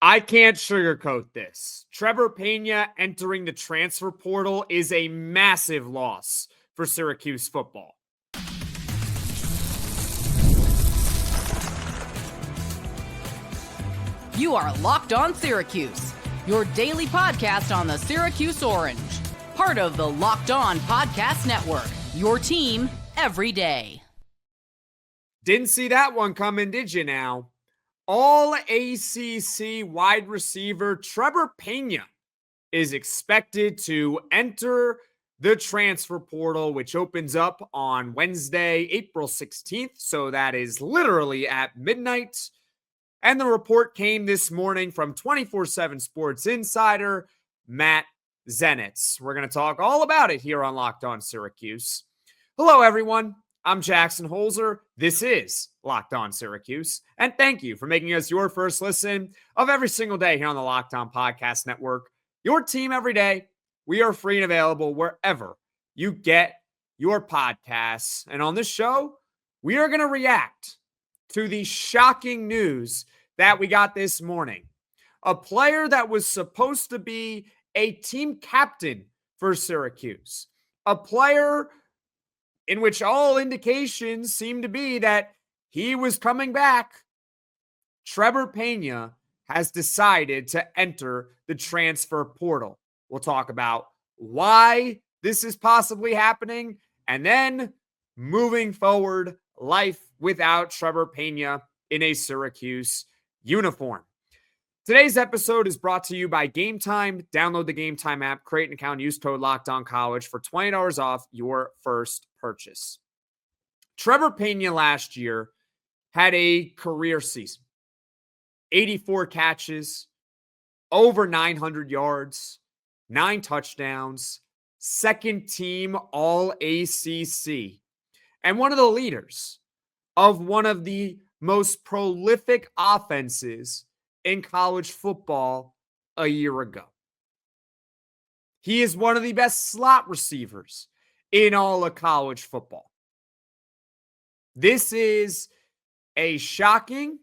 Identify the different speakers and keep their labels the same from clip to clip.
Speaker 1: I can't sugarcoat this. Trebor Pena entering the transfer portal is a massive loss for Syracuse football.
Speaker 2: You are Locked On Syracuse, your daily podcast on the Syracuse Orange. Part of the Locked On Podcast Network, your team every day.
Speaker 1: Didn't see that one coming, did you now? All-ACC wide receiver Trebor Pena is expected to enter the transfer portal, which opens up on Wednesday, April 16th. So that is literally at midnight. And the report came this morning from 24/7 Sports Insider, Matt Zenitz. We're going to talk all about it here on Locked On Syracuse. Hello, everyone. I'm Jackson Holzer. This is Locked On Syracuse. And thank you for making us your first listen of every single day here on the Locked On Podcast Network. Your team every day. We are free and available wherever you get your podcasts. And on this show, we are going to react to the shocking news that we got this morning. A player that was supposed to be a team captain for Syracuse. A player in which all indications seem to be that he was coming back. Trebor Pena has decided to enter the transfer portal. We'll talk about why this is possibly happening, and then moving forward, life without Trebor Pena in a Syracuse uniform. Today's episode is brought to you by Game Time. Download the Game Time app, create an account, use code LOCKEDONCollege for $20 off your first purchase. Trebor Pena last year had a career season. 84 catches, over 900 yards, 9 touchdowns, second team All-ACC, and one of the leaders of one of the most prolific offenses in college football a year ago. He is one of the best slot receivers in all of college football. This is a shocking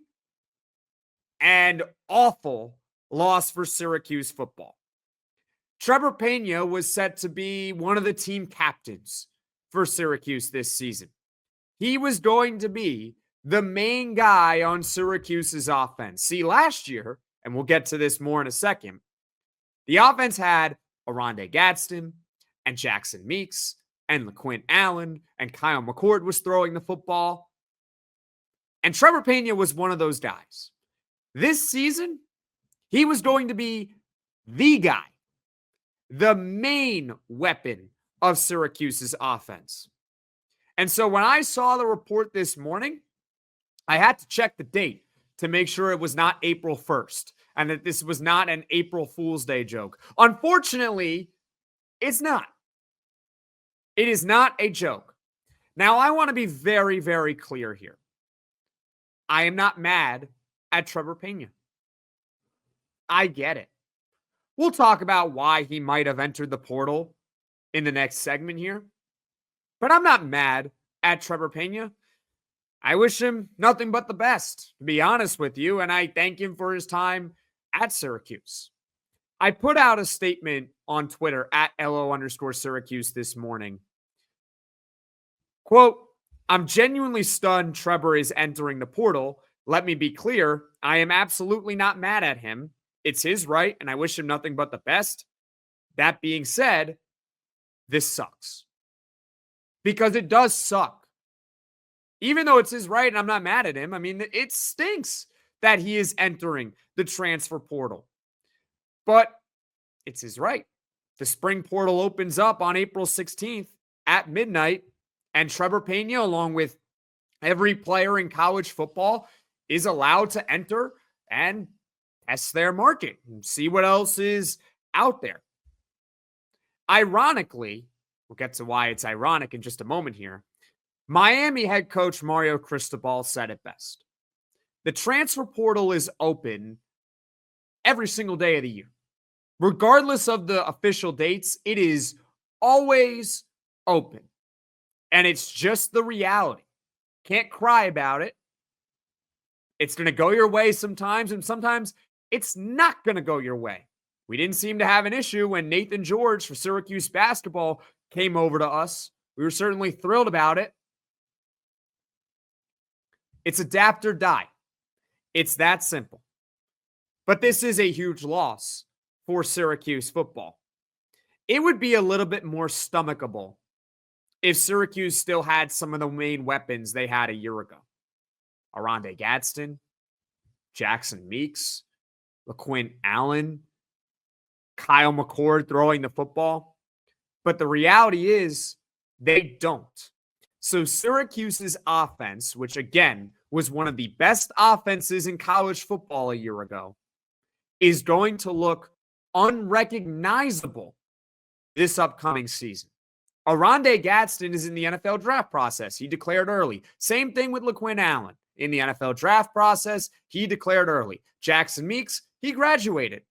Speaker 1: and awful loss for Syracuse football. Trebor Pena was set to be one of the team captains for Syracuse this season. He was going to be the main guy on Syracuse's offense. See, last year, and we'll get to this more in a second, the offense had Oronde Gadsden and Jackson Meeks and LaQuint Allen and Kyle McCord was throwing the football. And Trebor Pena was one of those guys. This season, he was going to be the guy, the main weapon of Syracuse's offense. And so when I saw the report this morning, I had to check the date to make sure it was not April 1st and that this was not an April Fool's Day joke. Unfortunately, it's not. It is not a joke. Now, I want to be very, very clear here. I am not mad at Trebor Pena. I get it. We'll talk about why he might have entered the portal in the next segment here. But I'm not mad at Trebor Pena. I wish him nothing but the best, to be honest with you, and I thank him for his time at Syracuse. I put out a statement on Twitter at LO_Syracuse this morning. Quote, I'm genuinely stunned Trebor is entering the portal. Let me be clear, I am absolutely not mad at him. It's his right, and I wish him nothing but the best. That being said, this sucks. Because it does suck. Even though it's his right and I'm not mad at him, I mean, it stinks that he is entering the transfer portal. But it's his right. The spring portal opens up on April 16th at midnight, and Trebor Pena, along with every player in college football, is allowed to enter and test their market and see what else is out there. Ironically, we'll get to why it's ironic in just a moment here, Miami head coach Mario Cristobal said it best. The transfer portal is open every single day of the year. Regardless of the official dates, it is always open. And it's just the reality. Can't cry about it. It's going to go your way sometimes, and sometimes it's not going to go your way. We didn't seem to have an issue when Nathan George for Syracuse basketball came over to us. We were certainly thrilled about it. It's adapt or die. It's that simple. But this is a huge loss for Syracuse football. It would be a little bit more stomachable if Syracuse still had some of the main weapons they had a year ago. Arondé Gadsden, Jackson Meeks, LaQuint Allen, Kyle McCord throwing the football. But the reality is they don't. So Syracuse's offense, which again was one of the best offenses in college football a year ago, is going to look unrecognizable this upcoming season. Arondé Gadsden is in the NFL draft process. He declared early. Same thing with LaQuint Allen. In the NFL draft process, he declared early. Jackson Meeks, he graduated,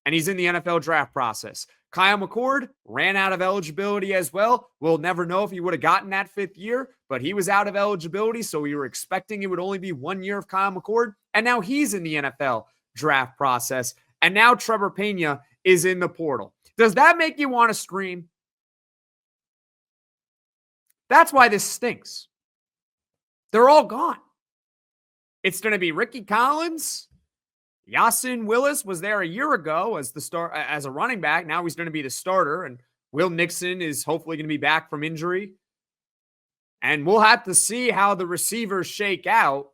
Speaker 1: and he's in the NFL draft process. Kyle McCord ran out of eligibility as well. We'll never know if he would have gotten that fifth year, but he was out of eligibility, so we were expecting it would only be 1 year of Kyle McCord, and now he's in the NFL draft process, and now Trebor Pena is in the portal. Does that make you want to scream? That's why this stinks. They're all gone. It's going to be Ricky Collins. Yasin Willis was there a year ago as a running back. Now he's going to be the starter, and Will Nixon is hopefully going to be back from injury. And we'll have to see how the receivers shake out,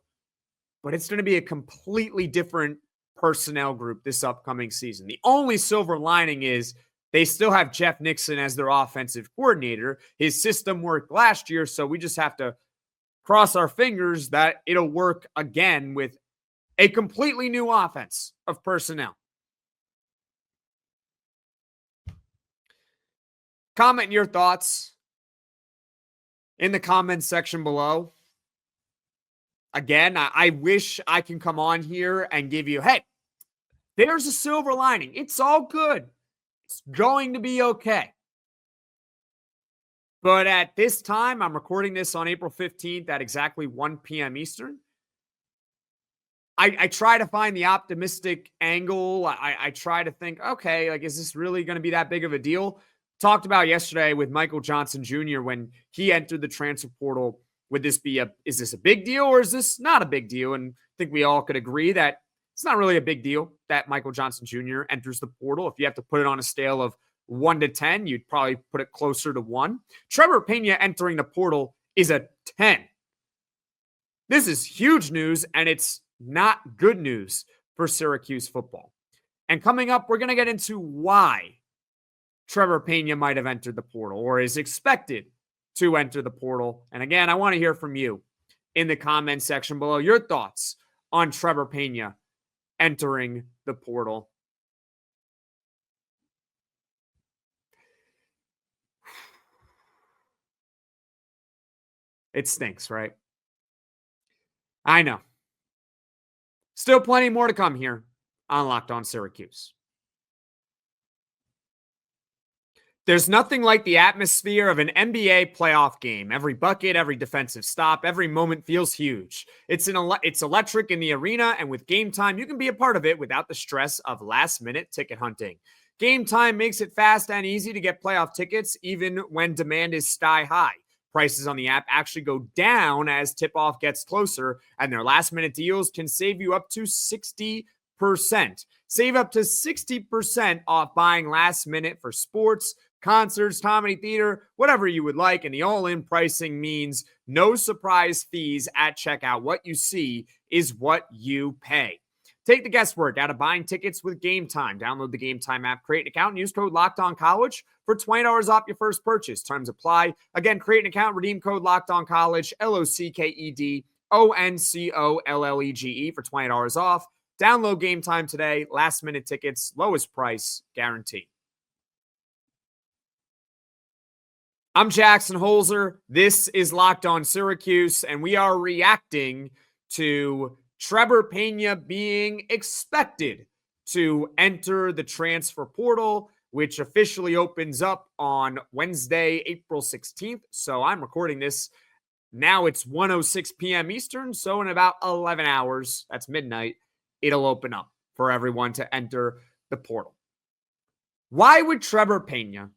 Speaker 1: but it's going to be a completely different personnel group this upcoming season. The only silver lining is they still have Jeff Nixon as their offensive coordinator. His system worked last year, so we just have to cross our fingers that it'll work again with a completely new offense of personnel. Comment your thoughts in the comments section below. Again, I wish I can come on here and give you, hey, there's a silver lining. It's all good. It's going to be okay. But at this time, I'm recording this on April 15th at exactly 1 p.m. Eastern. I try to find the optimistic angle. I try to think, okay, like, is this really going to be that big of a deal? Talked about yesterday with Michael Johnson Jr. when he entered the transfer portal. Is this a big deal or is this not a big deal? And I think we all could agree that it's not really a big deal that Michael Johnson Jr. enters the portal. If you have to put it on a scale of 1 to 10, you'd probably put it closer to 1. Trebor Pena entering the portal is a 10. This is huge news, and it's not good news for Syracuse football. And coming up, we're going to get into why Trebor Pena might have entered the portal or is expected to enter the portal. And again, I want to hear from you in the comment section below your thoughts on Trebor Pena entering the portal. It stinks, right? I know. Still plenty more to come here on Locked On Syracuse. There's nothing like the atmosphere of an NBA playoff game. Every bucket, every defensive stop, every moment feels huge. It's electric in the arena, and with Game Time, you can be a part of it without the stress of last-minute ticket hunting. Game Time makes it fast and easy to get playoff tickets, even when demand is sky high. Prices on the app actually go down as tip-off gets closer, and their last-minute deals can save you up to 60%. Save up to 60% off buying last minute for sports, concerts, comedy, theater, whatever you would like, and the all-in pricing means no surprise fees at checkout. What you see is what you pay. Take the guesswork out of buying tickets with Game Time. Download the Game Time app, create an account, and use code LOCKEDONCollege for $20 off your first purchase. Terms apply. Again, create an account, redeem code LOCKEDONCollege, LOCKEDONCOLLEGE for $20 off. Download Game Time today. Last minute tickets, lowest price guarantee. I'm Jackson Holzer. This is Locked On Syracuse, and we are reacting to Trebor Pena being expected to enter the transfer portal, which officially opens up on Wednesday, April 16th. So I'm recording this. Now it's 1:06 p.m. Eastern. So in about 11 hours, that's midnight, it'll open up for everyone to enter the portal. Why would Trebor Pena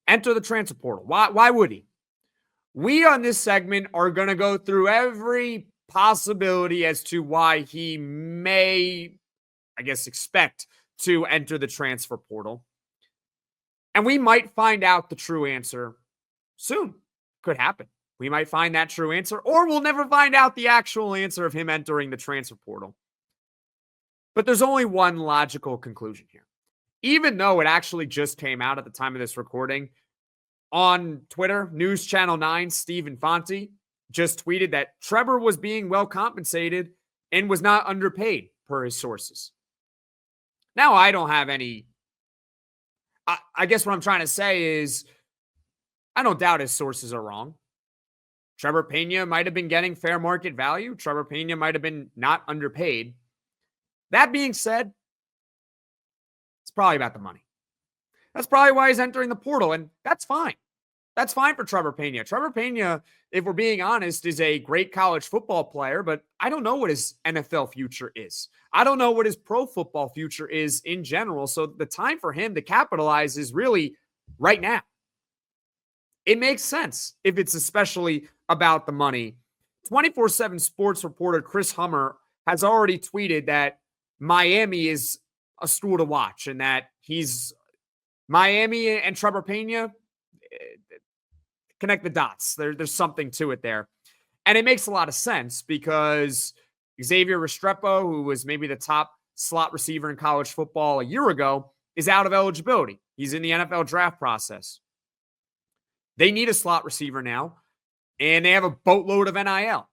Speaker 1: enter the transfer portal? Why would he? We on this segment are going to go through every possibility as to why he may, expect to enter the transfer portal. And we might find out the true answer soon. Could happen. We might find that true answer, or we'll never find out the actual answer of him entering the transfer portal. But there's only one logical conclusion here. Even though it actually just came out at the time of this recording, on Twitter, News Channel 9, Steve Infanti just tweeted that Trebor was being well compensated and was not underpaid per his sources. Now, I don't have any... I guess what I'm trying to say is I don't doubt his sources are wrong. Trebor Pena might have been getting fair market value. Trebor Pena might have been not underpaid. That being said, it's probably about the money. That's probably why he's entering the portal, and that's fine. That's fine for Trebor Pena. Trebor Pena, if we're being honest, is a great college football player, but I don't know what his NFL future is. I don't know what his pro football future is in general, so the time for him to capitalize is really right now. It makes sense if it's especially about the money. 24/7 Sports reporter Chris Hummer has already tweeted that Miami is a school to watch and that Miami and Trebor Pena, connect the dots. There's something to it there. And it makes a lot of sense because Xavier Restrepo, who was maybe the top slot receiver in college football a year ago, is out of eligibility. He's in the NFL draft process. They need a slot receiver now, and they have a boatload of NIL.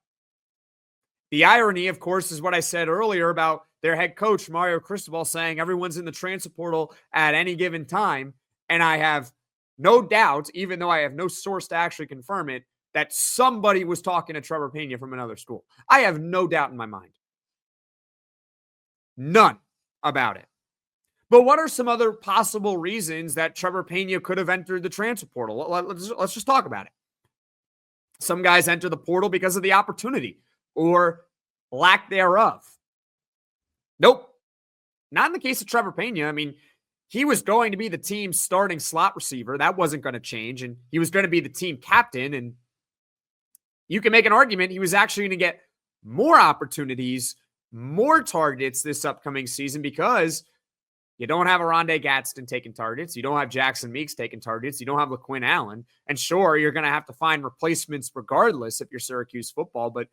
Speaker 1: The irony, of course, is what I said earlier about their head coach, Mario Cristobal, saying everyone's in the transfer portal at any given time. And I have no doubt, even though I have no source to actually confirm it, that somebody was talking to Trebor Pena from another school. I have no doubt in my mind. None about it. But what are some other possible reasons that Trebor Pena could have entered the transfer portal? Let's just talk about it. Some guys enter the portal because of the opportunity or lack thereof. Nope. Not in the case of Trebor Pena. I mean, he was going to be the team's starting slot receiver. That wasn't going to change. And he was going to be the team captain. And you can make an argument he was actually going to get more opportunities, more targets this upcoming season because you don't have Aronde Gadsden taking targets. You don't have Jackson Meeks taking targets. You don't have LaQuinn Allen. And sure, you're going to have to find replacements regardless if you're Syracuse football. But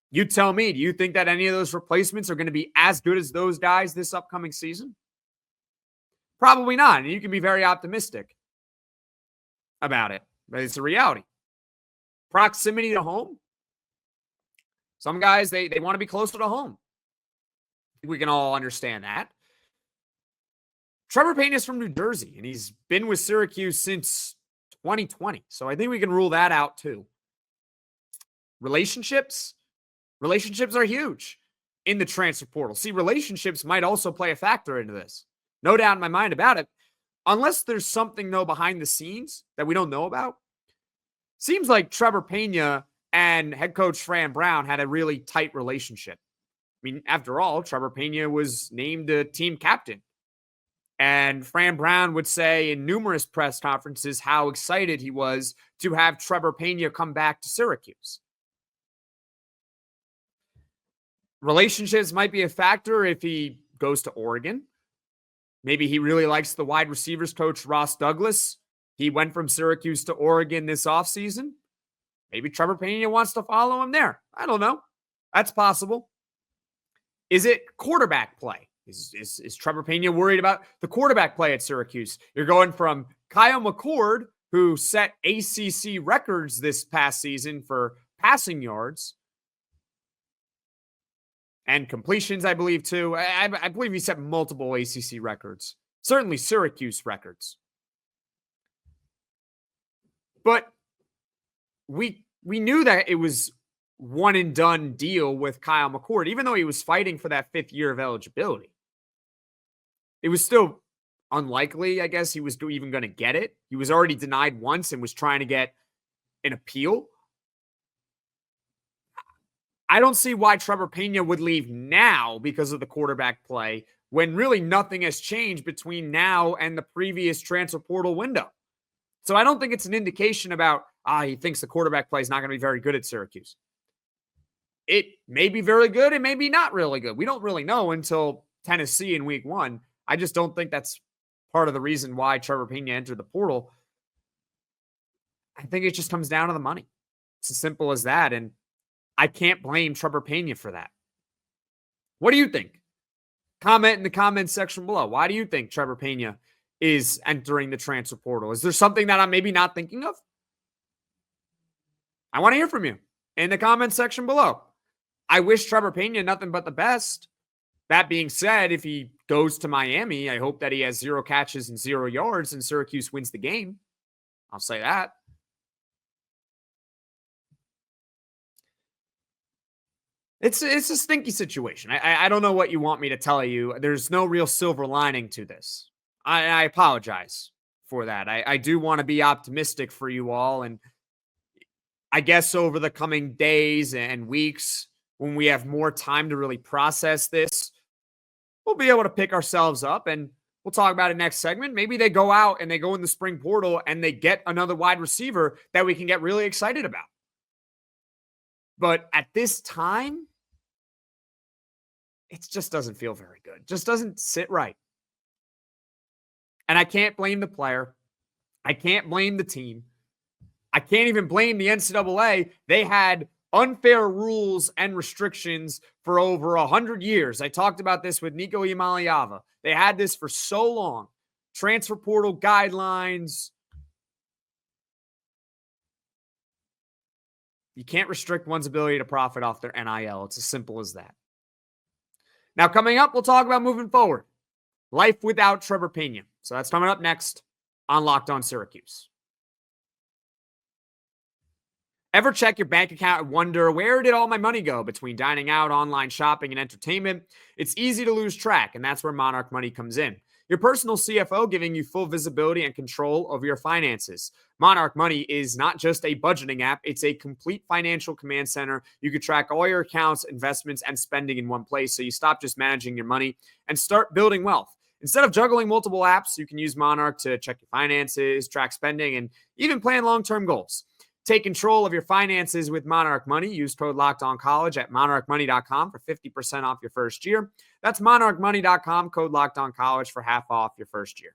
Speaker 1: you tell me, do you think that any of those replacements are going to be as good as those guys this upcoming season? Probably not. And you can be very optimistic about it. But it's a reality. Proximity to home. Some guys, they want to be closer to home. We can all understand that. Trebor Pena is from New Jersey, and he's been with Syracuse since 2020. So I think we can rule that out too. Relationships are huge in the transfer portal. See, relationships might also play a factor into this. No doubt in my mind about it. Unless there's something, though, behind the scenes that we don't know about. Seems like Trebor Pena and head coach Fran Brown had a really tight relationship. I mean, after all, Trebor Pena was named a team captain. And Fran Brown would say in numerous press conferences how excited he was to have Trebor Pena come back to Syracuse. Relationships might be a factor if he goes to Oregon. Maybe he really likes the wide receivers coach, Ross Douglas. He went from Syracuse to Oregon this offseason. Maybe Trebor Pena wants to follow him there. I don't know. That's possible. Is it quarterback play? Is Trebor Pena worried about the quarterback play at Syracuse? You're going from Kyle McCord, who set ACC records this past season for passing yards and completions, I believe, too. I believe he set multiple ACC records. Certainly Syracuse records. But we knew that it was one and done deal with Kyle McCord, even though he was fighting for that 5th year of eligibility. It was still unlikely, I guess, he was even going to get it. He was already denied once and was trying to get an appeal. I don't see why Trebor Pena would leave now because of the quarterback play when really nothing has changed between now and the previous transfer portal window. So I don't think it's an indication about, he thinks the quarterback play is not going to be very good at Syracuse. It may be very good. It may be not really good. We don't really know until Tennessee in week 1. I just don't think that's part of the reason why Trebor Pena entered the portal. I think it just comes down to the money. It's as simple as that. And I can't blame Trebor Pena for that. What do you think? Comment in the comments section below. Why do you think Trebor Pena is entering the transfer portal? Is there something that I'm maybe not thinking of? I want to hear from you in the comments section below. I wish Trebor Pena nothing but the best. That being said, if he goes to Miami, I hope that he has 0 catches and 0 yards and Syracuse wins the game. I'll say that. It's a stinky situation. I don't know what you want me to tell you. There's no real silver lining to this. I apologize for that. I do want to be optimistic for you all. And I guess over the coming days and weeks, when we have more time to really process this, we'll be able to pick ourselves up and we'll talk about it next segment. Maybe they go out and they go in the spring portal and they get another wide receiver that we can get really excited about. But at this time, it just doesn't feel very good. It just doesn't sit right. And I can't blame the player. I can't blame the team. I can't even blame the NCAA. They had unfair rules and restrictions for over 100 years. I talked about this with Nico Iamaleava. They had this for so long. Transfer portal guidelines. You can't restrict one's ability to profit off their NIL. It's as simple as that. Now, coming up, we'll talk about moving forward. Life without Trebor Pena. So that's coming up next on Locked On Syracuse. Ever check your bank account and wonder, where did all my money go between dining out, online shopping, and entertainment? It's easy to lose track, and that's where Monarch Money comes in. Your personal CFO giving you full visibility and control over your finances. Monarch Money is not just a budgeting app, it's a complete financial command center. You can track all your accounts, investments, and spending in one place, so you stop just managing your money and start building wealth. Instead of juggling multiple apps, you can use Monarch to check your finances, track spending, and even plan long-term goals. Take control of your finances with Monarch Money. Use code LOCKEDONCollege at monarchmoney.com for 50% off your first year. That's monarchmoney.com, code LOCKEDONCollege for half off your first year.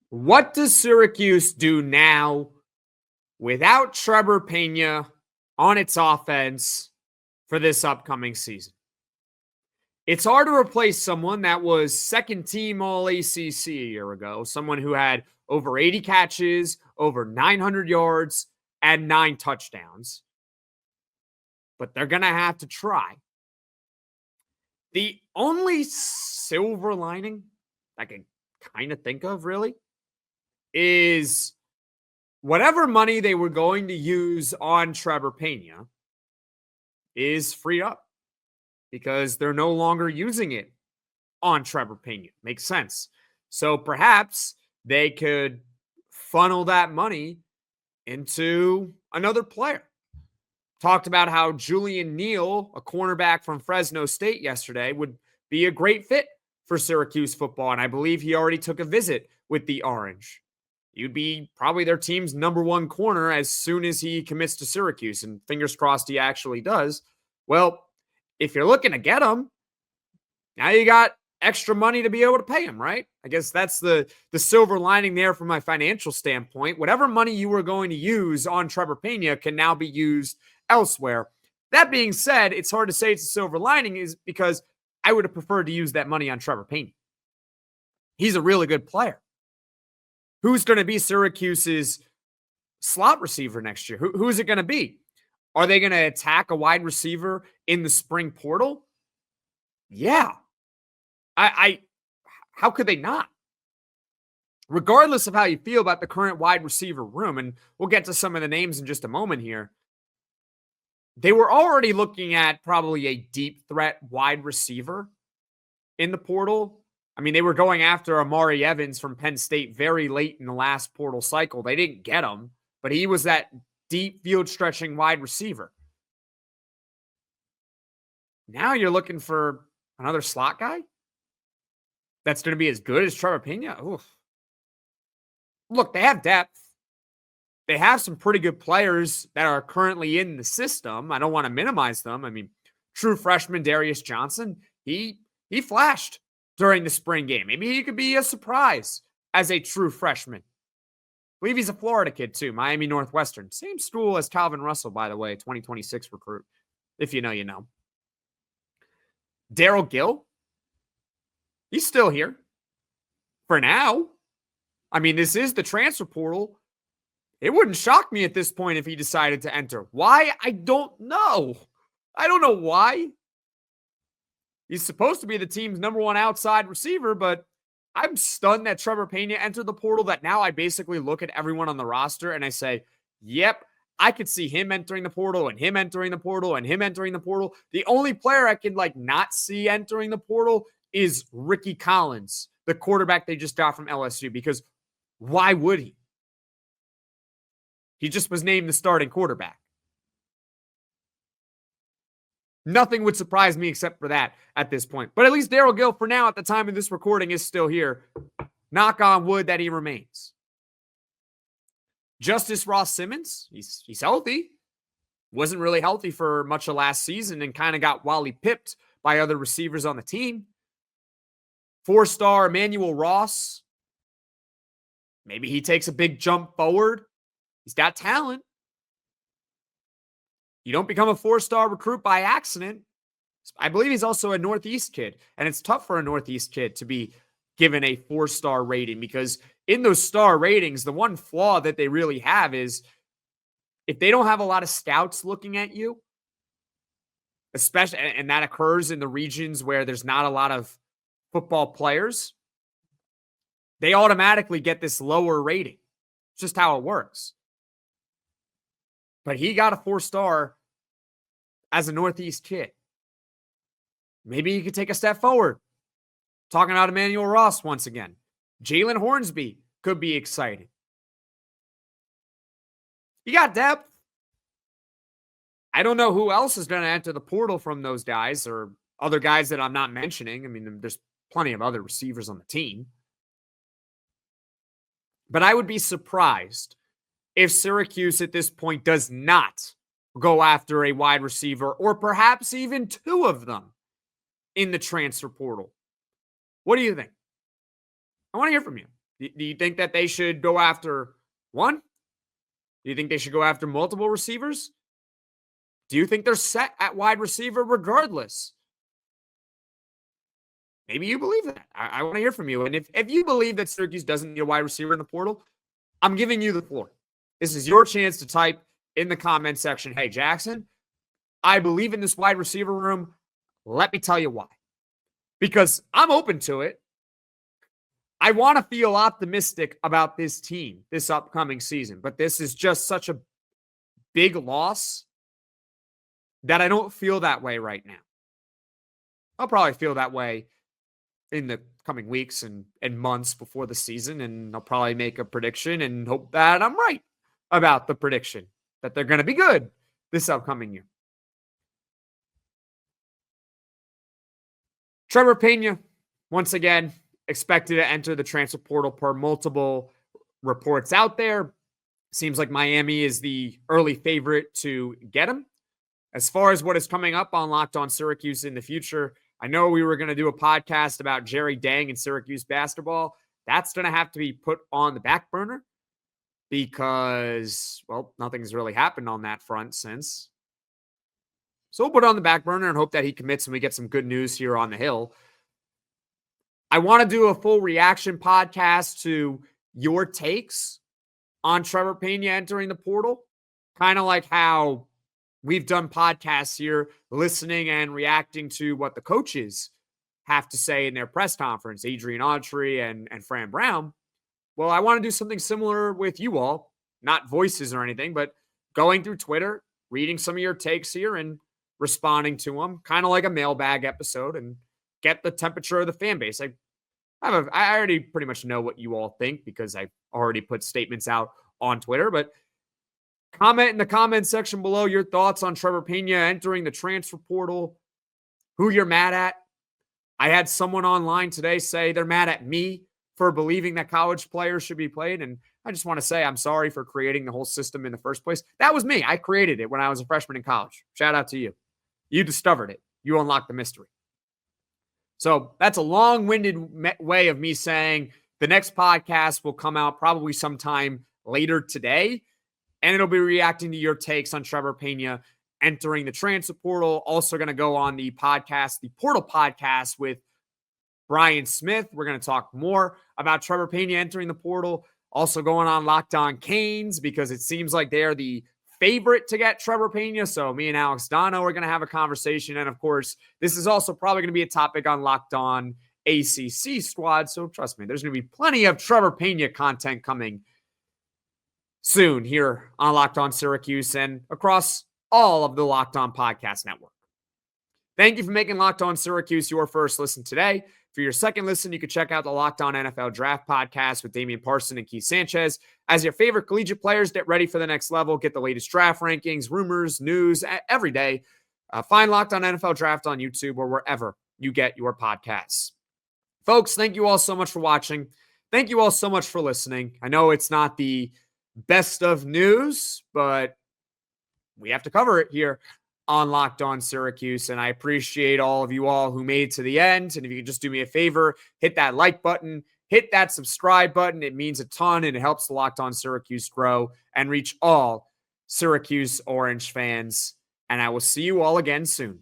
Speaker 1: What does Syracuse do now without Trebor Pena on its offense for this upcoming season? It's hard to replace someone that was second team All-ACC a year ago, someone who had over 80 catches, over 900 yards, and 9 touchdowns. But they're going to have to try. The only silver lining I can kind of think of, really, is whatever money they were going to use on Trebor Pena is freed up because they're no longer using it on Trebor Pena. Makes sense. So perhaps they could funnel that money into another player. Talked about how Julian Neal, a cornerback from Fresno State yesterday, would be a great fit for Syracuse football. And I believe he already took a visit with the Orange. You'd be probably their team's #1 corner as soon as he commits to Syracuse. And fingers crossed he actually does. Well, if you're looking to get him, now you got extra money to be able to pay him, right? I guess that's the silver lining there from my financial standpoint. Whatever money you were going to use on Trebor Pena can now be used elsewhere. That being said, it's hard to say it's a silver lining is because I would have preferred to use that money on Trebor Pena. He's a really good player. Who's going to be Syracuse's slot receiver next year? Who is it going to be? Are they going to attack a wide receiver in the spring portal? Yeah. How could they not? Regardless of how you feel about the current wide receiver room, and we'll get to some of the names in just a moment here, they were already looking at probably a deep threat wide receiver in the portal. I mean, they were going after Amari Evans from Penn State very late in the last portal cycle. They didn't get him, but he was that deep field stretching wide receiver. Now you're looking for another slot guy that's going to be as good as Trebor Pena. Oof. Look, they have depth. They have some pretty good players that are currently in the system. I don't want to minimize them. I mean, true freshman Darius Johnson, he flashed during the spring game. Maybe he could be a surprise as a true freshman. I believe he's a Florida kid too, Miami Northwestern. Same school as Calvin Russell, by the way, 2026 recruit. If you know, you know. Darrell Gill, he's still here for now. I mean, this is the transfer portal. It wouldn't shock me at this point if he decided to enter. Why? I don't know. I don't know why. He's supposed to be the team's number one outside receiver, but I'm stunned that Trebor Pena entered the portal, that now I basically look at everyone on the roster and I say, yep, I could see him entering the portal and him entering the portal and him entering the portal. The only player I can not see entering the portal is Ricky Collins, the quarterback they just got from LSU, because why would he? He just was named the starting quarterback. Nothing would surprise me except for that at this point. But at least Darrell Gill, for now, at the time of this recording, is still here. Knock on wood that he remains. Justus Ross-Simmons, he's healthy. Wasn't really healthy for much of last season and kind of got Wally pipped by other receivers on the team. 4-star Emanuel Ross. Maybe he takes a big jump forward. He's got talent. You don't become a 4-star recruit by accident. I believe he's also a Northeast kid, and it's tough for a Northeast kid to be given a 4-star rating, because in those star ratings, the one flaw that they really have is if they don't have a lot of scouts looking at you, especially, and that occurs in the regions where there's not a lot of football players, they automatically get this lower rating. It's just how it works. But he got a 4-star as a Northeast kid. Maybe he could take a step forward. Talking about Emanuel Ross once again. Jalen Hornsby could be exciting. You got depth. I don't know who else is going to enter the portal from those guys or other guys that I'm not mentioning. I mean, there's plenty of other receivers on the team. But I would be surprised if Syracuse at this point does not go after a wide receiver, or perhaps even two of them in the transfer portal. What do you think? I want to hear from you. Do you think that they should go after one? Do you think they should go after multiple receivers? Do you think they're set at wide receiver regardless? Maybe you believe that. I want to hear from you. And if you believe that Syracuse doesn't need a wide receiver in the portal, I'm giving you the floor. This is your chance to type in the comment section, hey, Jackson, I believe in this wide receiver room. Let me tell you why. Because I'm open to it. I want to feel optimistic about this team this upcoming season, but this is just such a big loss that I don't feel that way right now. I'll probably feel that way in the coming weeks and months before the season, and I'll probably make a prediction and hope that I'm right about the prediction, that they're going to be good this upcoming year. Trebor Pena, once again, expected to enter the transfer portal per multiple reports out there. Seems like Miami is the early favorite to get him. As far as what is coming up on Locked On Syracuse in the future, I know we were going to do a podcast about Jerry Dang and Syracuse basketball. That's going to have to be put on the back burner because, well, nothing's really happened on that front since. So we'll put it on the back burner and hope that he commits and we get some good news here on the Hill. I want to do a full reaction podcast to your takes on Trebor Pena entering the portal, kind of like how we've done podcasts here, listening and reacting to what the coaches have to say in their press conference, Adrian Autry and Fran Brown. Well, I want to do something similar with you all, not voices or anything, but going through Twitter, reading some of your takes here and responding to them, kind of like a mailbag episode, and get the temperature of the fan base. I already pretty much know what you all think because I've already put statements out on Twitter, but Comment in the comment section below your thoughts on Trebor Pena entering the transfer portal, who you're mad at. I had someone online today say they're mad at me for believing that college players should be played. And I just want to say I'm sorry for creating the whole system in the first place. That was me. I created it when I was a freshman in college. Shout out to you. You discovered it. You unlocked the mystery. So that's a long-winded way of me saying the next podcast will come out probably sometime later today. And it'll be reacting to your takes on Trebor Pena entering the transfer portal. Also going to go on the podcast, the Portal Podcast with Brian Smith. We're going to talk more about Trebor Pena entering the portal. Also going on Locked On Canes because it seems like they are the favorite to get Trebor Pena. So me and Alex Dono are going to have a conversation. And of course, this is also probably going to be a topic on Locked On ACC squad. So trust me, there's going to be plenty of Trebor Pena content coming soon here on Locked On Syracuse and across all of the Locked On Podcast Network. Thank you for making Locked On Syracuse your first listen today. For your second listen, you can check out the Locked On NFL Draft Podcast with Damian Parson and Keith Sanchez. As your favorite collegiate players get ready for the next level, get the latest draft rankings, rumors, news every day. Find Locked On NFL Draft on YouTube or wherever you get your podcasts. Folks, thank you all so much for watching. Thank you all so much for listening. I know it's not the best of news, but we have to cover it here on Locked On Syracuse. And I appreciate all of you all who made it to the end. And if you could just do me a favor, hit that like button, hit that subscribe button. It means a ton and it helps the Locked On Syracuse grow and reach all Syracuse Orange fans. And I will see you all again soon.